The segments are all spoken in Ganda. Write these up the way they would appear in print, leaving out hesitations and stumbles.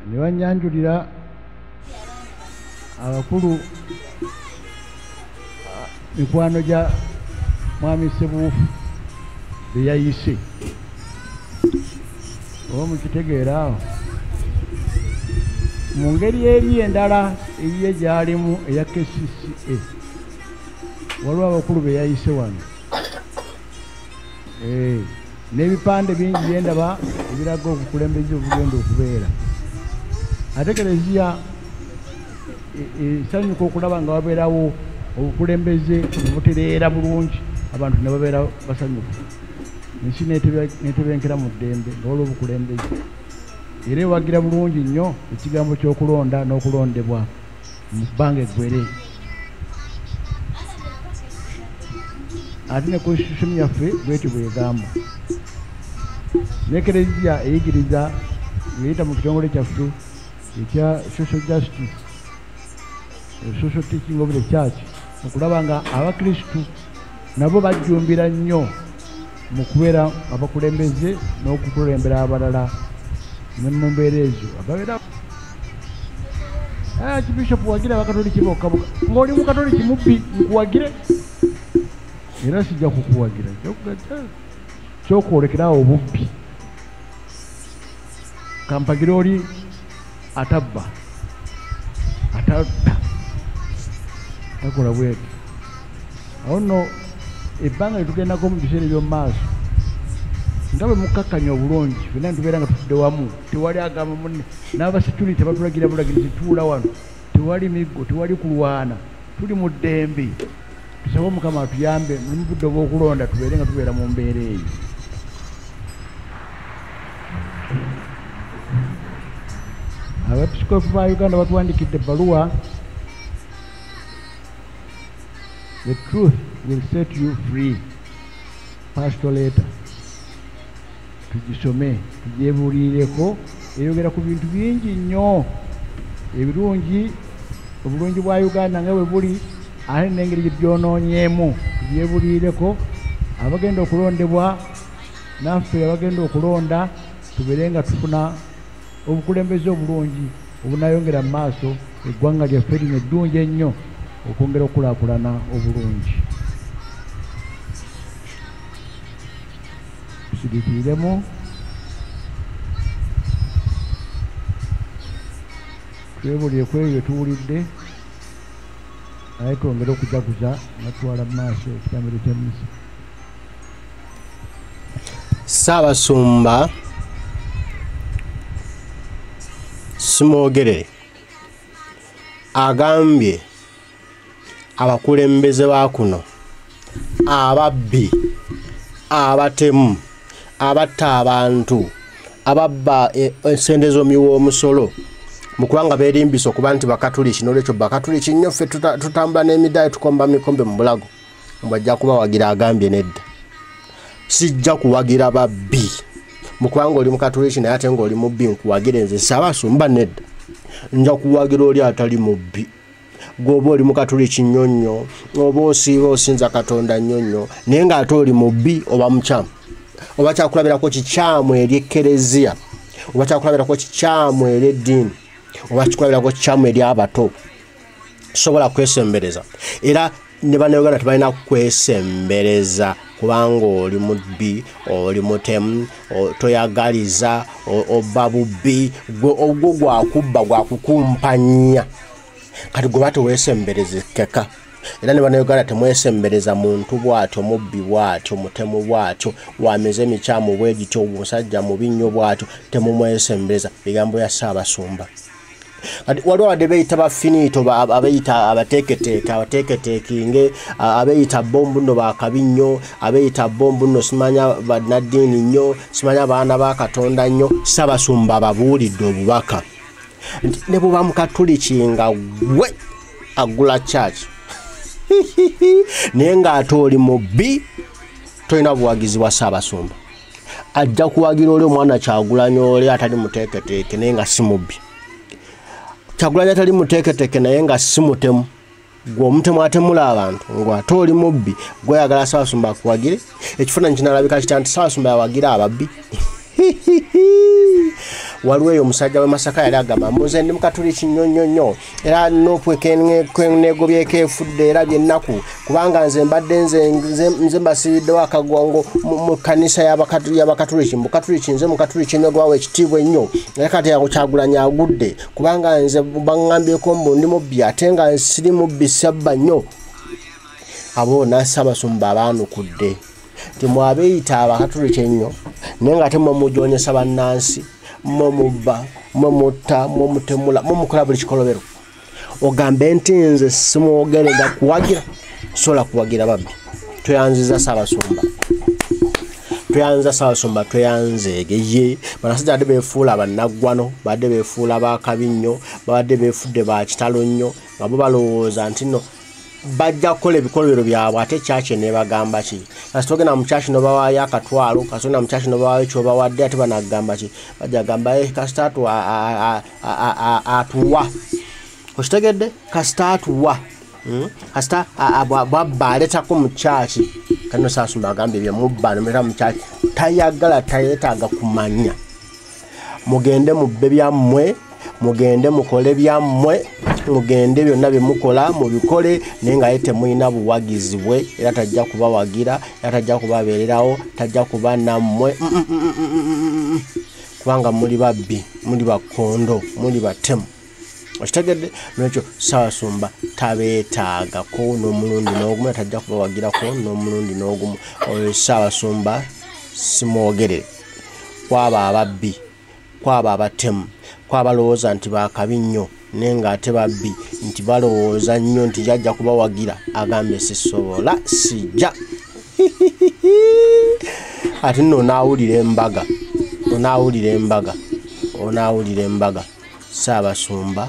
ne banyanjulira abakulu mikwano gya mwami Ssebuufu be yayise oba mukitegeera awo mu ngeri eri endala eyiye gyalimu eya KCCA waliwo abakulu be yayise wano n'ebipande bingi byendaba ebiraga obukulembeze obugenda okubeera ate Keleziya esanyuka okulaba nga wabeerawo obukulembeze obutereera bulungi abantu ne babeera basanyufu ensi netebenkera mu ddembe nga waliwo obukulembeze era ewagira bulungi nnyo ekigambo ky'okulonda n'okulondebwa mu bbanga eggwere ate ne constitution yaffe bwetyo bwegamba ne Keleziya eyigiriza yeyita mu kitongole kyaffe ekya social justice social teaching of the church okulaba nga abakristu nabo bajjumbira nnyo mu kubeera abakulembeze n'okukulembera abalala ne mu mbeera ezo ababeera kibishopu wagira abakatoliki bokka ng'oli mukatoliki mubbi nkuwagire era sijja kukuwagira kyokwolekerawo obubbi kampagira oli atabba atatta takola bweti awo nno ebbanga lyetugendako mu biseera eby'omu maaso nga bwe mukkakkanya obulungi fenna nitubeera nga tutudde wamu tewali agamba munne n'abasecurity batulagira bulagirizi tuula wano tewali miggo tewali kulwana tuli mu ddembe tusabe Mukama atuyambe mu budde obw'okulonda tubeere nga tubeera mu mbeera eyo abepiskopi ba Uganda batuwandikidde ebbaluwa the truth will set you free pastoral letter tugisome tugyebuulireko eyogera ku bintu bingi nnyo ebirungi obulungi bwa Uganda nga bwe buli ate n'engeri gye byonoonyeemu tugyebuulireko abagenda okulondebwa naffe abagenda okulonda tubeere nga tufuna obukulembeze obulungi obunayongera mu maaso eggwanga lyaffe lino eddungi ennyo okwongera okukulaakulana obulungi tusirikiiremu twebulire ku ebyo tuwulidde naye twongere okujaguza natwala mu maaso ekitambiro kya misa. Ssaabasumba Simwogerere agambye abakulembeze ba kuno ababbi abatemu abatta abantu ababba ensente z'omusolo mu kubanga beerimbisa okuba nti bakatuliki n'olwekyo bakatuliki nnyo ffe tutambula n'emidaali tukomba mikombe mu bulago mbwajja kubawagira agambye nedda sijja kuwagira babbi mu kubanga oli mukatuliki naye ate ng'oli mubbi nkuwagire nze Ssaabasumba nedda nja kuwagira oli atali mubbi gwoba oli mukatuliki nnyo nnyo oba osiiba osinza Katonda nnyo nnyo naye ng'ate oli mubbi oba mukyamu oba kyakulabirako kikyamu eri Ekereziya oba kyakulabirako kikyamu eri eddiini oba kikulabirako kikyamu eri abato sobola kwesembereza era ne bannayuganda tebalina kwesembereza kubanga oli mubbi oli mutemu toyagaliza oba bubbi ogwo gwakubba gwakukumpanya kati gwe bateweesemberezekeka era ne bannayuganda temwesembereza muntu bw'atyo mubbi bw'atyo mutemu bw'atyo wameze emikyamu bwe gityo omusajja mubi nnyo bw'atyo temumwesembereza bigambo ya Ssaabasumba kati waliwo abadde beeyita bafinito abeeyita abateeketeekinge abeeyita bombu nno bakabi nnyo abeeyita bombu nno simanya bannaddiini nnyo simanya baana ba Katonda nnyo Ssaabasumba ababuulidde obubaka nti ne buba mukatuliki nga gwe agula church naye ng'ate oli mubbi tolina buwagizi bwa Ssaabasumba ajja kuwagira oli omwana Kyagulanyi oli atali muteeketeeke naye nga si mubbi Kyagulanyi atali muteeketeeke naye nga si mutemu gwe omutemu atemula abantu ng'ate oli mubbi gweyagala Ssaabasumba akuwagire ekifaananyi kinalabika kitya nti Ssaabasumba yawagira ababbi waliwo eyo omusajja we Masaka yali agamba muze ndi mukatuliki nnyo era nokwenegobyeko efudde era byennaku kubanga nze mbadde nze mbasiriddewo akagongo mu kanisa y'abakatuliki mukatuliki nze mukatuliki negwawo ekitiibwa ennyo era kati Kyagulanyi agudde kubanga nze baŋŋambyeko mbu ndi mubbi ate nga nsiri mubbi sabba nnyo abo Ssaabasumba abaanukudde temwabeeyita abakatuliki ennyo naye nga temumujonyesa bannansi mumubba mumutta mumutemula mumukola buli kikolobero ogambe nti nze simwogerera kuwagira sola kuwagira babbi toyanziza Ssaabasumba toyanzeegeye banasajja badde beefuula bannaggwano badde beefuula bakabinyo badde beefudde ba kitalo nnyo nga bo balowooza nti no bajja kukola ebikolobero byabwe ate kyaki nebagamba ki kasitogenda mu kyaki nobawaayo akatwalo kasitogenda mu kyaki nobawaayo kyobawadde ate banagamba ki bajja gamba kasita atuwa okitegedde kasita atuwa kasita bwabba aletako mu kyaki kano Ssaabasumba agambye byemubba nomera mu kyaki tayagala tayetaaga kumanya mugende mubbe byammwe mugende mukole byammwe mugende byonna byemukola mubikole naye nga ye temulina buwagizi bwe era tajja kubawagira era tajja kubabeererawo tajja kuba nammwe kubanga muli babbi muli bakondo muli batemu okitegedde nekyo Ssaabasumba tabeetaagako n'omulundi n'ogumu tajja kubawagirako n'omulundi n'ogumu oyo Ssaabasumba simwogerere kwaba ababbi kwaba abatemu kwabalowooza nti bakabi nnyo naye nga ate babbi nti balowooza nnyo nti jajja kubawagira agambye sisobola sijja ate nno onaawulira embaga Ssaabasumba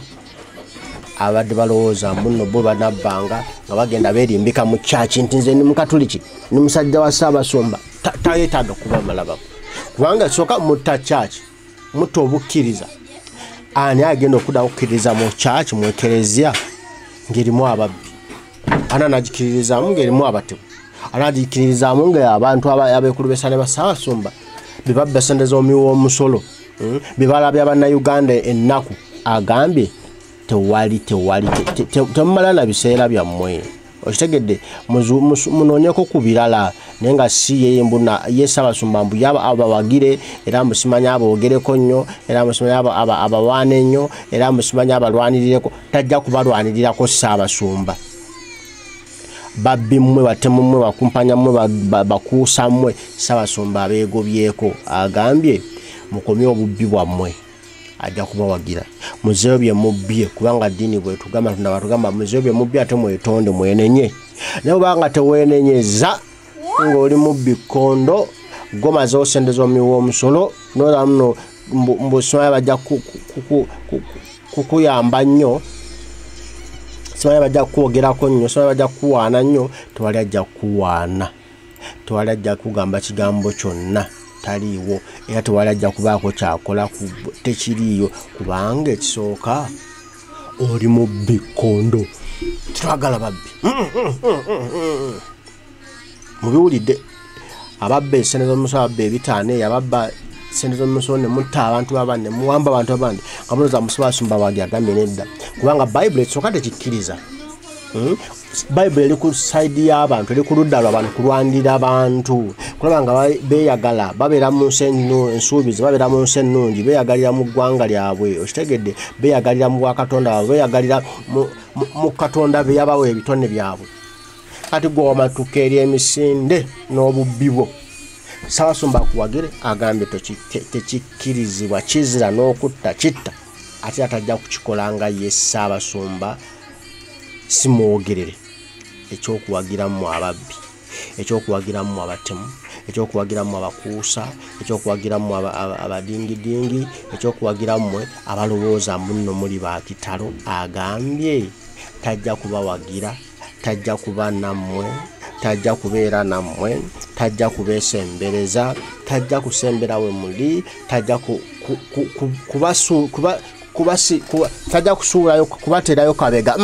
abadde balowooza mbuno bo banabbanga nga bagenda beerimbika mu kyaki nti nze ni mukatuliki ni musajja wa Ssaabasumba tayetaaga kubamalabako kubanga soka mutta kyaki mutta obukkiriza ani agenda okudda okukkiririza mu kyaki mu ekereziya ng'erimu ababbi ananagikiririzaamu ng'erimu abatemu anagikiririzaamu ng'abantu abeekulu b'essaala ba Ssaabasumba bebabba ssente z'omuwi w'omusolo bebalabya bannayuganda ennaku agambye tewali temumala na biseera byammwe okitegedde munoonyeko ku birala naye nga si yeye mbuna ye Ssaabasumba mbu yaba abawagire era musimanya aboogereko nnyo era musimanya abawaane nnyo era musimanya abalwanirireko tajja kubalwanirirako Ssaabasumba babbi mmwe batemu mmwe bakumpanya mmwe bakuusa mmwe Ssaabasumba abeegobyeko agambye mukomye obubbi bwammwe ajja kubawagira muzeeyo bye mubbye kubanga ddiini bwetugamba tunaba muzeeyo bye mubbye ate mwetonde mwenenye naye obanga teweenenyeza ng'oli mubbi kondo gomazeewo ssente z'omuwi w'omusolo noolamuno mbu simanya bajja kukuyamba nnyo simanya bajja kukwogerako nnyo simanya bajja kukuwaana nnyo tewali ajja kukuwaana tewali ajja kugamba kigambo kyonna taliiwo era tewali ajja kubaako kyakola tekiriiyo kubanga ekisooka oli mubbi kondo tetwagala babbi mubiwulidde ababba essente z'omusolo ababba ebitaano ababba essente z'omusolo ne mutta abantu abandi ne muwamba abantu abandi nga mulowooza Ssaabasumba wange agambye nedda kubanga bayibuli ekisooka tekikkiriza bayibuli eri ku sayidi y'abantu eri ku ludda lw'abantu kulwanirira abantu kulaba nga beeyagala babeera mu nsi ensuubizi babeera mu nsi ennungi beeyagalira mu ggwanga lyabwe okitegedde beeyagalira mu bwakatonda bwabwe beeyagalira mu katonda be yabawa ebitone byabwe kati gw'omatuka eri emisinde n'obubbi bwo Ssaabasumba akuwagire agambye tekikkirizibwa kizira n'okutta kitta ate atajja kukikola nga ye Ssaabasumba simwogerere ekyokuwagiramu ababbi ekyokuwagiramu abatemu ekyokuwagiramu abakuusa ekyokuwagiramu abadingidingi ekyokuwagiramu abalowooza muno muli bakitalo agambye tajja kubawagira tajja kuba nammwe tajja kubeera nammwe tajja kubeesembereza tajja kusembera we muli tajja tajja kusuulayo kubateerayo kabega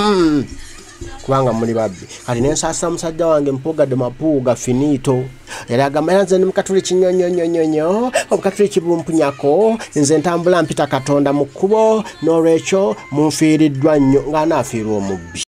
kubanga muli babbi. Kati nensasa musajja wange mpugadde mapuuga finito. Yali agamba yanze ndi mukatuli kinyonyonyonyonyo, omukatuli kibumpunyako, nze ntambula mpita Katonda mu kkubo, n'olwekyo munfiiriddwa nnyo ng'anaafiirwa omubbi.